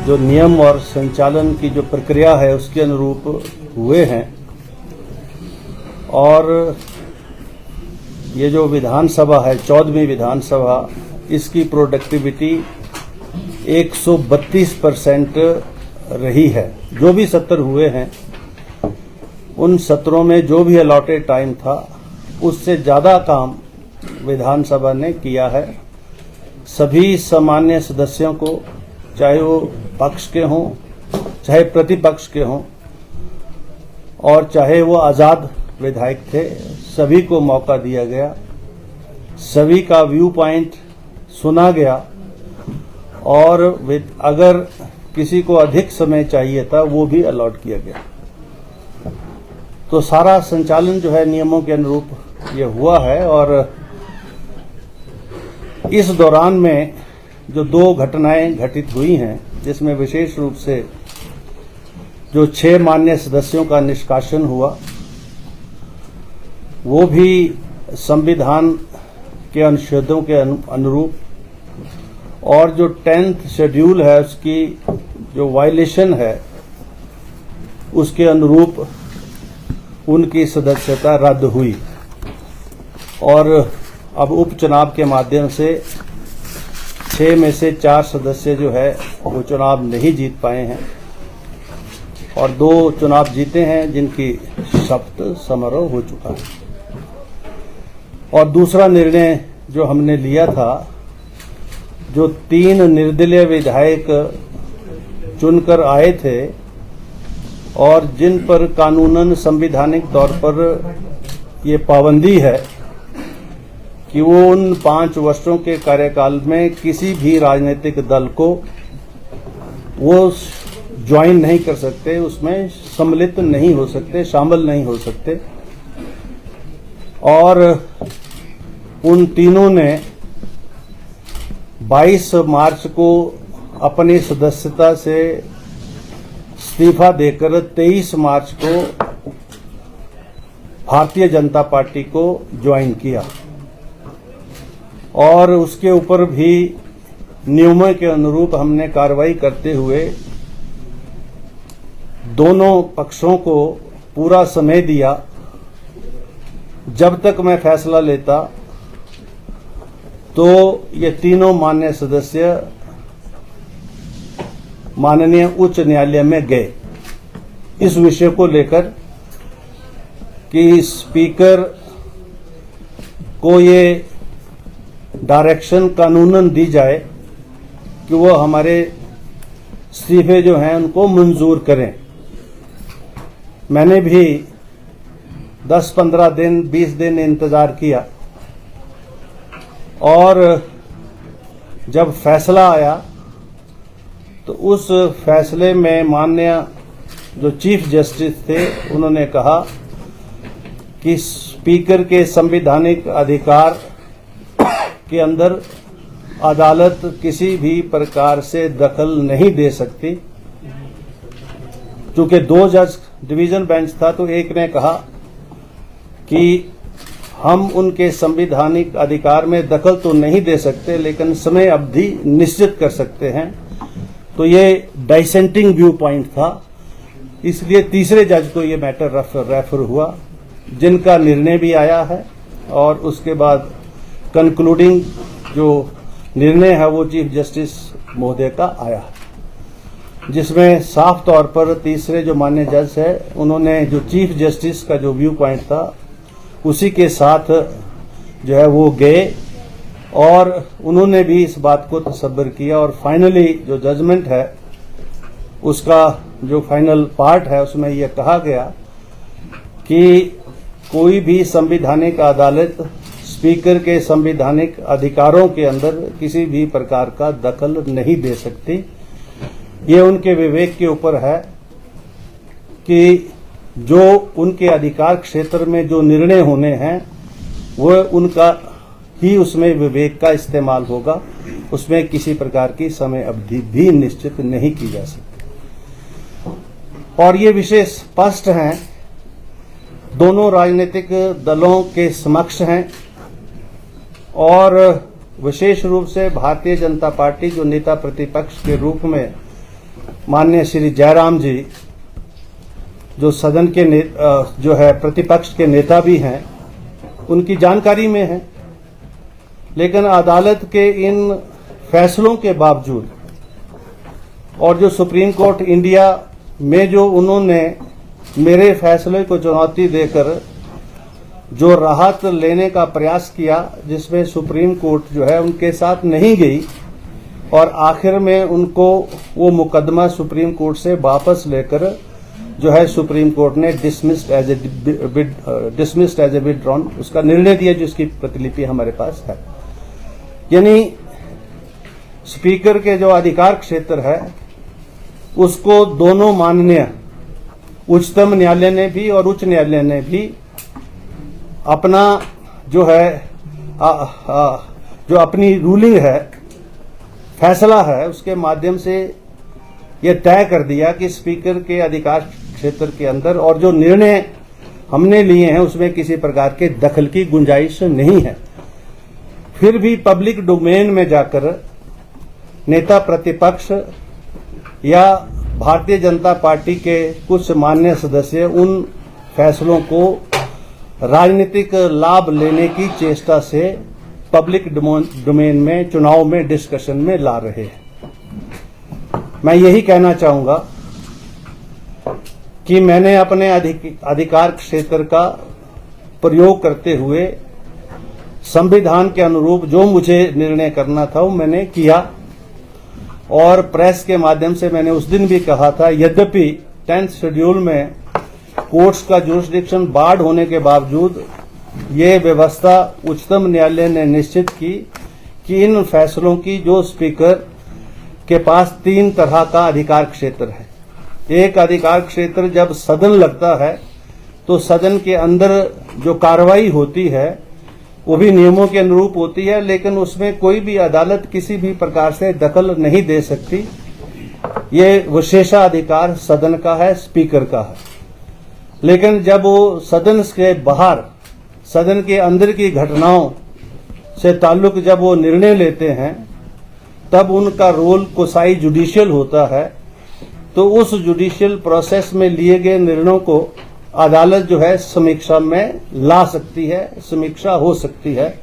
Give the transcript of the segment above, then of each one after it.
जो नियम और संचालन की जो प्रक्रिया है उसके अनुरूप हुए हैं और ये जो विधानसभा है 14वीं विधानसभा, इसकी प्रोडक्टिविटी 132% रही है। जो भी सत्र हुए हैं उन सत्रों में जो भी अलॉटेड टाइम था उससे ज़्यादा काम विधानसभा ने किया है। सभी सामान्य सदस्यों को, चाहे वो पक्ष के हों चाहे प्रतिपक्ष के हों और चाहे वो आज़ाद विधायक थे, सभी को मौका दिया गया, सभी का व्यू पॉइंट सुना गया और अगर किसी को अधिक समय चाहिए था वो भी अलॉट किया गया। तो सारा संचालन जो है नियमों के अनुरूप ये हुआ है। और इस दौरान में जो 2 घटनाएं घटित हुई हैं, जिसमें विशेष रूप से जो 6 मान्य सदस्यों का निष्कासन हुआ, वो भी संविधान के अनुच्छेदों के अनुरूप, और जो 10th शेड्यूल है उसकी जो वायलेशन है उसके अनुरूप उनकी सदस्यता रद्द हुई और अब उपचुनाव के माध्यम से 6 में से 4 सदस्य जो है वो चुनाव नहीं जीत पाए हैं और 2 चुनाव जीते हैं जिनकी शपथ समारोह हो चुका है। और दूसरा निर्णय जो हमने लिया था, जो 3 निर्दलीय विधायक चुनकर आए थे और जिन पर कानूनन संवैधानिक तौर पर ये पाबंदी है कि वो उन 5 वर्षों के कार्यकाल में किसी भी राजनीतिक दल को वो ज्वाइन नहीं कर सकते, उसमें सम्मिलित नहीं हो सकते, शामिल नहीं हो सकते। और उन तीनों ने 22 मार्च को अपनी सदस्यता से इस्तीफा देकर 23 मार्च को भारतीय जनता पार्टी को ज्वाइन किया और उसके ऊपर भी नियमों के अनुरूप हमने कार्रवाई करते हुए दोनों पक्षों को पूरा समय दिया। जब तक मैं फैसला लेता तो ये तीनों मान्य सदस्य माननीय उच्च न्यायालय में गए इस विषय को लेकर कि स्पीकर को ये डायरेक्शन कानूनन दी जाए कि वो हमारे इस्तीफे जो हैं उनको मंजूर करें। मैंने भी 10-15 दिन 20 दिन इंतजार किया और जब फैसला आया तो उस फैसले में माननीय जो चीफ जस्टिस थे उन्होंने कहा कि स्पीकर के संवैधानिक अधिकार के अंदर अदालत किसी भी प्रकार से दखल नहीं दे सकती। चूंकि 2 जज डिवीजन बेंच था तो एक ने कहा कि हम उनके संवैधानिक अधिकार में दखल तो नहीं दे सकते लेकिन समय अवधि निश्चित कर सकते हैं। तो ये डाइसेंटिंग व्यू पॉइंट था, इसलिए तीसरे जज को ये मैटर रेफर हुआ जिनका निर्णय भी आया है और उसके बाद कंक्लूडिंग जो निर्णय है वो चीफ जस्टिस महोदय का आया, जिसमें साफ तौर पर तीसरे जो मान्य जज है उन्होंने जो चीफ जस्टिस का जो व्यू पॉइंट था उसी के साथ जो है वो गए और उन्होंने भी इस बात को तसव्वुर किया और फाइनली जो जजमेंट है उसका जो फाइनल पार्ट है उसमें यह कहा गया कि कोई भी संवैधानिक अदालत स्पीकर के संवैधानिक अधिकारों के अंदर किसी भी प्रकार का दखल नहीं दे सकती। ये उनके विवेक के ऊपर है कि जो उनके अधिकार क्षेत्र में जो निर्णय होने हैं वो उनका ही उसमें विवेक का इस्तेमाल होगा, उसमें किसी प्रकार की समय अवधि भी निश्चित नहीं की जा सकती। और ये विषय स्पष्ट हैं, दोनों राजनीतिक दलों के समक्ष हैं और विशेष रूप से भारतीय जनता पार्टी जो नेता प्रतिपक्ष के रूप में माननीय श्री जयराम जी, जो सदन के जो है प्रतिपक्ष के नेता भी हैं, उनकी जानकारी में है। लेकिन अदालत के इन फैसलों के बावजूद और जो सुप्रीम कोर्ट इंडिया में जो उन्होंने मेरे फैसले को चुनौती देकर जो राहत लेने का प्रयास किया, जिसमें सुप्रीम कोर्ट जो है उनके साथ नहीं गई और आखिर में उनको वो मुकदमा सुप्रीम कोर्ट से वापस लेकर जो है सुप्रीम कोर्ट ने डिसमिस्ड एज ए विथड्रॉन उसका निर्णय दिया, जिसकी प्रतिलिपि हमारे पास है। यानी स्पीकर के जो अधिकार क्षेत्र है उसको दोनों माननीय उच्चतम न्यायालय ने भी और उच्च न्यायालय ने भी अपना जो है जो अपनी रूलिंग है, फैसला है, उसके माध्यम से यह तय कर दिया कि स्पीकर के अधिकार क्षेत्र के अंदर और जो निर्णय हमने लिए हैं उसमें किसी प्रकार के दखल की गुंजाइश नहीं है। फिर भी पब्लिक डोमेन में जाकर नेता प्रतिपक्ष या भारतीय जनता पार्टी के कुछ मान्य सदस्य उन फैसलों को राजनीतिक लाभ लेने की चेष्टा से पब्लिक डोमेन में चुनाव में डिस्कशन में ला रहे हैं। मैं यही कहना चाहूंगा कि मैंने अपने अधिकार क्षेत्र का प्रयोग करते हुए संविधान के अनुरूप जो मुझे निर्णय करना था वो मैंने किया और प्रेस के माध्यम से मैंने उस दिन भी कहा था, यद्यपि 10th शेड्यूल में कोर्ट्स का जुरिस्डिक्शन बार्ड होने के बावजूद ये व्यवस्था उच्चतम न्यायालय ने निश्चित की कि इन फैसलों की जो स्पीकर के पास 3 तरह का अधिकार क्षेत्र है। एक अधिकार क्षेत्र जब सदन लगता है तो सदन के अंदर जो कार्रवाई होती है वो भी नियमों के अनुरूप होती है, लेकिन उसमें कोई भी अदालत किसी भी प्रकार से दखल नहीं दे सकती। ये विशेषाधिकार सदन का है, स्पीकर का है। लेकिन जब वो सदन के बाहर सदन के अंदर की घटनाओं से ताल्लुक जब वो निर्णय लेते हैं तब उनका रोल कोसाई जुडिशियल होता है। तो उस जुडिशियल प्रोसेस में लिए गए निर्णयों को अदालत जो है समीक्षा में ला सकती है, समीक्षा हो सकती है।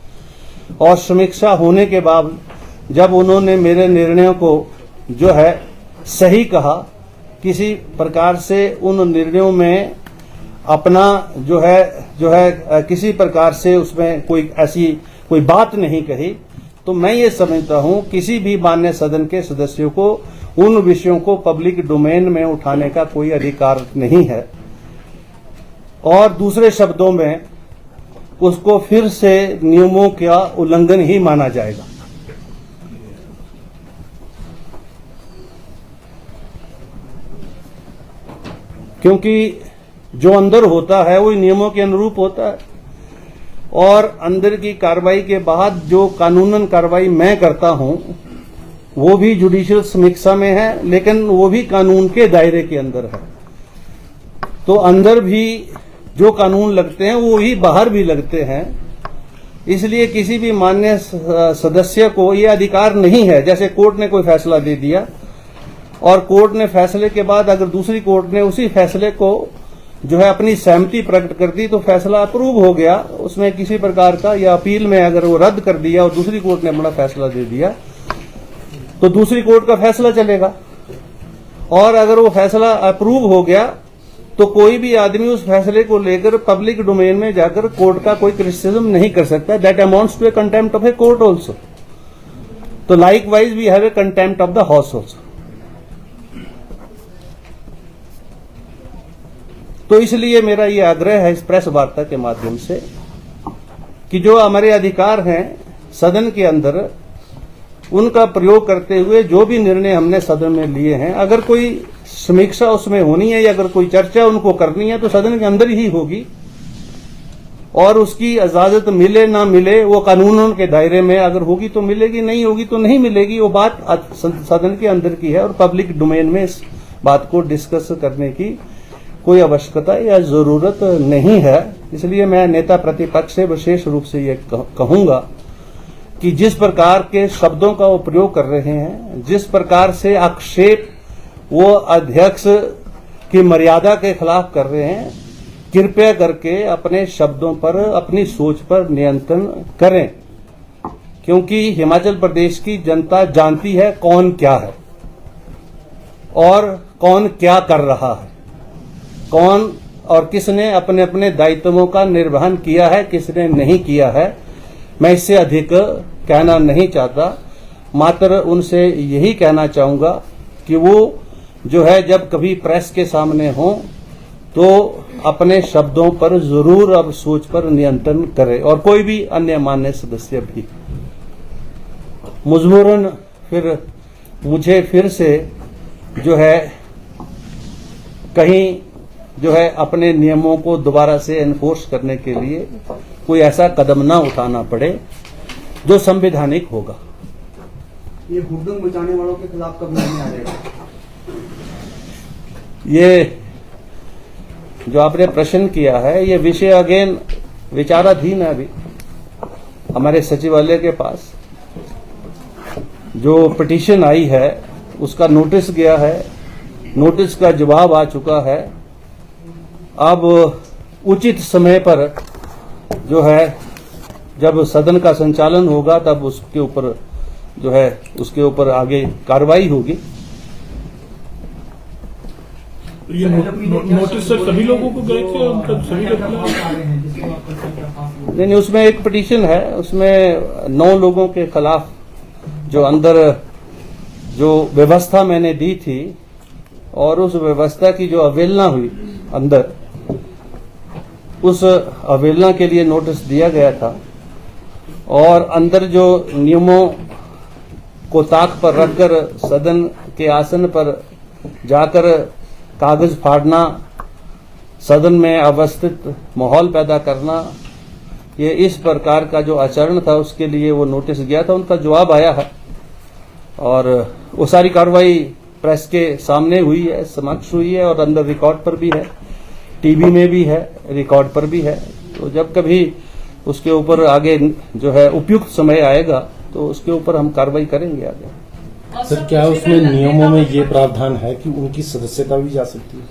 और समीक्षा होने के बाद जब उन्होंने मेरे निर्णयों को जो है सही कहा, किसी प्रकार से उन निर्णयों में अपना जो है किसी प्रकार से उसमें कोई ऐसी कोई बात नहीं कही, तो मैं ये समझता हूं किसी भी मान्य सदन के सदस्यों को उन विषयों को पब्लिक डोमेन में उठाने का कोई अधिकार नहीं है और दूसरे शब्दों में उसको फिर से नियमों का उल्लंघन ही माना जाएगा। क्योंकि जो अंदर होता है वो नियमों के अनुरूप होता है और अंदर की कार्रवाई के बाद जो कानूनन कार्रवाई मैं करता हूं वो भी जुडिशियल समीक्षा में है, लेकिन वो भी कानून के दायरे के अंदर है। तो अंदर भी जो कानून लगते हैं वो ही बाहर भी लगते हैं। इसलिए किसी भी मान्य सदस्य को ये अधिकार नहीं है, जैसे कोर्ट ने कोई फैसला दे दिया और कोर्ट ने फैसले के बाद अगर दूसरी कोर्ट ने उसी फैसले को जो है अपनी सहमति प्रकट कर दी तो फैसला अप्रूव हो गया, उसमें किसी प्रकार का या अपील में अगर वो रद्द कर दिया और दूसरी कोर्ट ने अपना फैसला दे दिया तो दूसरी कोर्ट का फैसला चलेगा। और अगर वो फैसला अप्रूव हो गया तो कोई भी आदमी उस फैसले को लेकर पब्लिक डोमेन में जाकर कोर्ट का कोई क्रिटिसिज्म नहीं कर सकता। That amounts to a contempt of a court also. तो likewise we have a contempt of the house also. तो इसलिए मेरा ये आग्रह है इस प्रेस वार्ता के माध्यम से कि जो हमारे अधिकार हैं सदन के अंदर उनका प्रयोग करते हुए जो भी निर्णय हमने सदन में लिए हैं, अगर कोई समीक्षा उसमें होनी है या अगर कोई चर्चा उनको करनी है तो सदन के अंदर ही होगी और उसकी इजाजत मिले ना मिले वो कानूनों के दायरे में अगर होगी तो मिलेगी, नहीं होगी तो नहीं मिलेगी। वो बात सदन के अंदर की है और पब्लिक डोमेन में इस बात को डिस्कस करने की कोई आवश्यकता या जरूरत नहीं है। इसलिए मैं नेता प्रतिपक्ष से विशेष रूप से ये कहूंगा कि जिस प्रकार के शब्दों का वो प्रयोग कर रहे हैं, जिस प्रकार से आक्षेप वो अध्यक्ष की मर्यादा के खिलाफ कर रहे हैं। कृपया करके अपने शब्दों पर, अपनी सोच पर नियंत्रण करें, क्योंकि हिमाचल प्रदेश की जनता जानती है कौन क्या है और कौन क्या कर रहा है, कौन और किसने अपने अपने दायित्वों का निर्वहन किया है, किसने नहीं किया है। मैं इससे अधिक कहना नहीं चाहता, मात्र उनसे यही कहना चाहूंगा कि वो जो है जब कभी प्रेस के सामने हो तो अपने शब्दों पर जरूर अब सोच पर नियंत्रण करे, और कोई भी अन्य मान्य सदस्य भी। मजबूरन फिर मुझे फिर से जो है कहीं जो है अपने नियमों को दोबारा से एनफोर्स करने के लिए कोई ऐसा कदम ना उठाना पड़े जो संवैधानिक होगा। ये हुड़दंग मचाने वालों के खिलाफ कब निर्णय आ जाएगा? ये जो आपने प्रश्न किया है, ये विषय अगेन विचाराधीन है। अभी हमारे सचिवालय के पास जो पिटीशन आई है उसका नोटिस गया है, नोटिस का जवाब आ चुका है। अब उचित समय पर जो है जब सदन का संचालन होगा तब उसके ऊपर जो है उसके ऊपर आगे कार्रवाई होगी। ये नोटिस सर सभी लोगों को गए थे, मतलब सभी लोग? नहीं, उसमें एक पिटीशन है, उसमें 9 लोगों के खिलाफ जो अंदर जो व्यवस्था मैंने दी थी और उस व्यवस्था की जो अवहेलना हुई अंदर, उस अवहेलना के लिए नोटिस दिया गया था। और अंदर जो नियमों को ताक पर रखकर सदन के आसन पर जाकर कागज फाड़ना, सदन में अवस्थित माहौल पैदा करना, ये इस प्रकार का जो आचरण था उसके लिए वो नोटिस गया था। उनका जवाब आया है और वो सारी कार्रवाई प्रेस के सामने हुई है, समक्ष हुई है और अंदर रिकॉर्ड पर भी है, टीवी में भी है, रिकॉर्ड पर भी है। तो जब कभी उसके ऊपर आगे जो है उपयुक्त समय आएगा तो उसके ऊपर हम कार्रवाई करेंगे आगे। सर, क्या उसमें नियमों में ये प्रावधान है कि उनकी सदस्यता भी जा सकती है?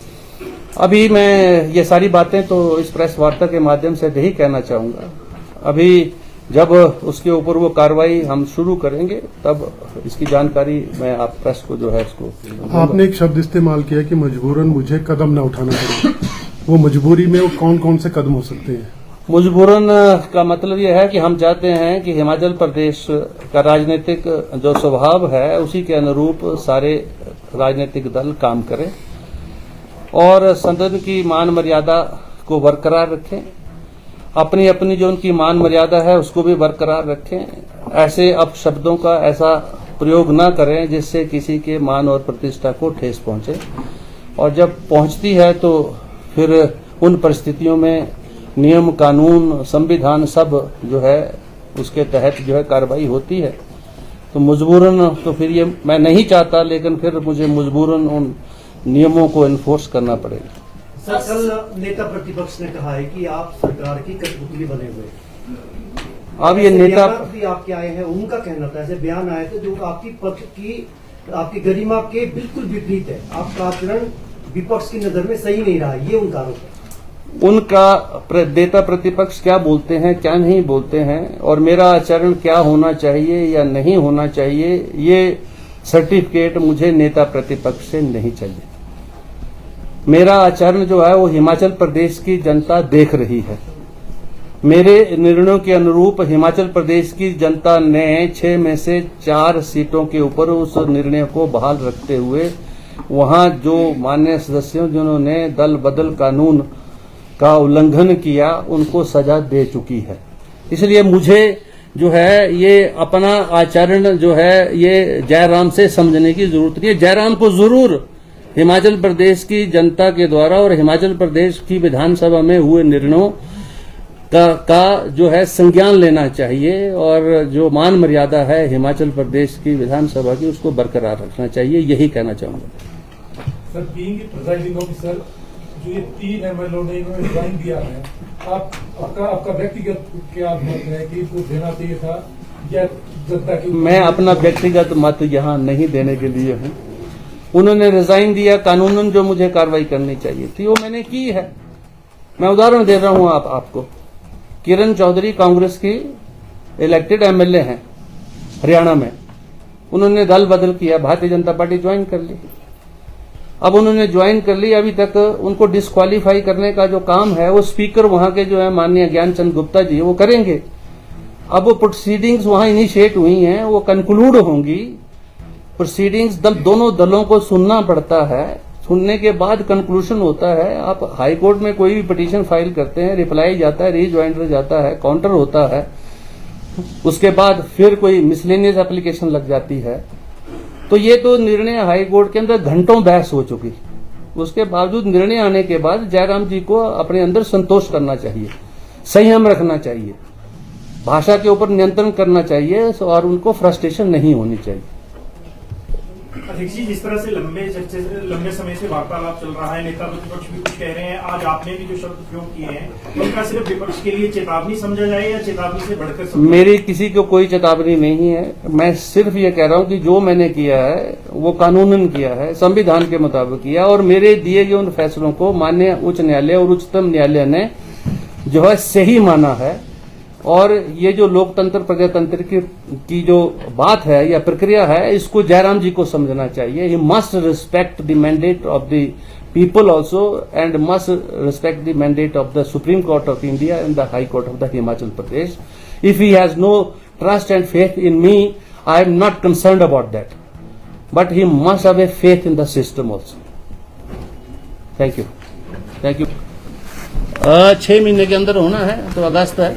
अभी मैं ये सारी बातें तो इस प्रेस वार्ता के माध्यम से नहीं कहना चाहूंगा। अभी जब उसके ऊपर वो कार्रवाई हम शुरू करेंगे तब इसकी जानकारी मैं आप प्रेस को जो है इसको। आपने एक शब्द इस्तेमाल किया कि मजबूरन मुझे कदम न उठाना पड़े, वो मजबूरी में वो कौन कौन से कदम हो सकते हैं? मजबूरन का मतलब यह है कि हम चाहते हैं कि हिमाचल प्रदेश का राजनीतिक जो स्वभाव है उसी के अनुरूप सारे राजनीतिक दल काम करें और सदन की मान मर्यादा को बरकरार रखें, अपनी अपनी जो उनकी मान मर्यादा है उसको भी बरकरार रखें। ऐसे अपशब्दों का ऐसा प्रयोग न करें जिससे किसी के मान और प्रतिष्ठा को ठेस पहुंचे, और जब पहुंचती है तो फिर उन परिस्थितियों में नियम, कानून, संविधान सब जो है उसके तहत जो है कार्रवाई होती है। तो मजबूरन तो फिर ये मैं नहीं चाहता, लेकिन फिर मुझे मजबूरन उन नियमों को एनफोर्स करना पड़ेगा। सर, कल नेता प्रतिपक्ष ने कहा है कि आप सरकार की कठपुतली बने हुए हैं। अब ये नेता भी आपके आए हैं, उनका कहना था, ऐसे बयान आए थे जो आपकी पक्ष की, आपकी गरिमा के बिल्कुल विपरीत है। आपका आचरण विपक्ष की नजर में सही नहीं रहा, ये उनका आरोप है। उनका नेता प्रतिपक्ष क्या बोलते हैं, क्या नहीं बोलते हैं, और मेरा आचरण क्या होना चाहिए या नहीं होना चाहिए, ये सर्टिफिकेट मुझे नेता प्रतिपक्ष से नहीं चाहिए। मेरा आचरण जो है वो हिमाचल प्रदेश की जनता देख रही है। मेरे निर्णयों के अनुरूप हिमाचल प्रदेश की जनता ने 6 में से 4 सीटों के ऊपर उस निर्णय को बहाल रखते हुए वहां जो माननीय सदस्यों जिन्होंने दल बदल कानून का उल्लंघन किया उनको सजा दे चुकी है। इसलिए मुझे जो है ये अपना आचरण जो है ये जयराम से समझने की जरूरत नहीं है। जयराम को जरूर हिमाचल प्रदेश की जनता के द्वारा और हिमाचल प्रदेश की विधानसभा में हुए निर्णयों का जो है संज्ञान लेना चाहिए, और जो मान मर्यादा है हिमाचल प्रदेश की विधानसभा की उसको बरकरार रखना चाहिए, यही कहना चाहूंगा। सर, बीइंग प्रिजाइडिंग ऑफिसर, जो ये 3 एमएलओ ने इन्होंने रिजाइन दिया है, आपका व्यक्तिगत क्या मत है कि इनको देना चाहिए था या जनता की? मैं अपना व्यक्तिगत मत यहाँ नहीं देने के लिए हूँ। उन्होंने रिजाइन दिया, कानूनन जो मुझे कार्रवाई करनी चाहिए थी वो मैंने की है। मैं उदाहरण दे रहा हूं आपको। किरण चौधरी कांग्रेस की इलेक्टेड एमएलए हैं हरियाणा में, उन्होंने दल बदल किया, भारतीय जनता पार्टी ज्वाइन कर ली। अब उन्होंने ज्वाइन कर ली, अभी तक उनको डिस्क्वालीफाई करने का जो काम है वो स्पीकर वहां के जो है माननीय ज्ञानचंद गुप्ता जी वो करेंगे। अब वो प्रोसीडिंग्स वहां इनिशिएट हुई हैं, वो कंक्लूड होंगी। प्रोसीडिंग्स दोनों दलों को सुनना पड़ता है, सुनने के बाद कंक्लूजन होता है। आप हाई कोर्ट में कोई भी पिटीशन फाइल करते हैं, रिप्लाई जाता है, रीज्वाइंडर जाता है, काउंटर होता है, उसके बाद फिर कोई मिसलेनियस एप्लीकेशन लग जाती है। तो ये तो निर्णय हाई कोर्ट के अंदर घंटों बहस हो चुकी। उसके बावजूद निर्णय आने के बाद जयराम जी को अपने अंदर संतोष करना चाहिए, संयम रखना चाहिए, भाषा के ऊपर नियंत्रण करना चाहिए और उनको फ्रस्ट्रेशन नहीं होनी चाहिए। अध्यक्ष जी, जिस तरह से लंबे समय से वार्तालाप चल रहा है, नेता प्रतिपक्ष भी कुछ कह रहे हैं, आज आपने भी जो शब्द प्रयोग किए हैं उनका सिर्फ विपक्ष के लिए चेतावनी समझा जाए या चेतावनी से बढ़कर समझा? मेरी किसी को कोई चेतावनी नहीं है। मैं सिर्फ ये कह रहा हूं कि जो मैंने किया है वो कानूनन किया है, संविधान के मुताबिक किया, और मेरे दिए गए उन फैसलों को माननीय उच्च न्यायालय और उच्चतम न्यायालय ने जो है सही माना है। और ये जो लोकतंत्र प्रजातंत्र की जो बात है या प्रक्रिया है, इसको जयराम जी को समझना चाहिए। He must respect the mandate of the people also and must respect the mandate of the supreme court of India and the high court of the Himachal Pradesh. If he has no trust and faith in me, I am not concerned about that, but he must have a faith in the system also. Thank you, thank you. 6 महीने के अंदर होना है, तो अगस्त है।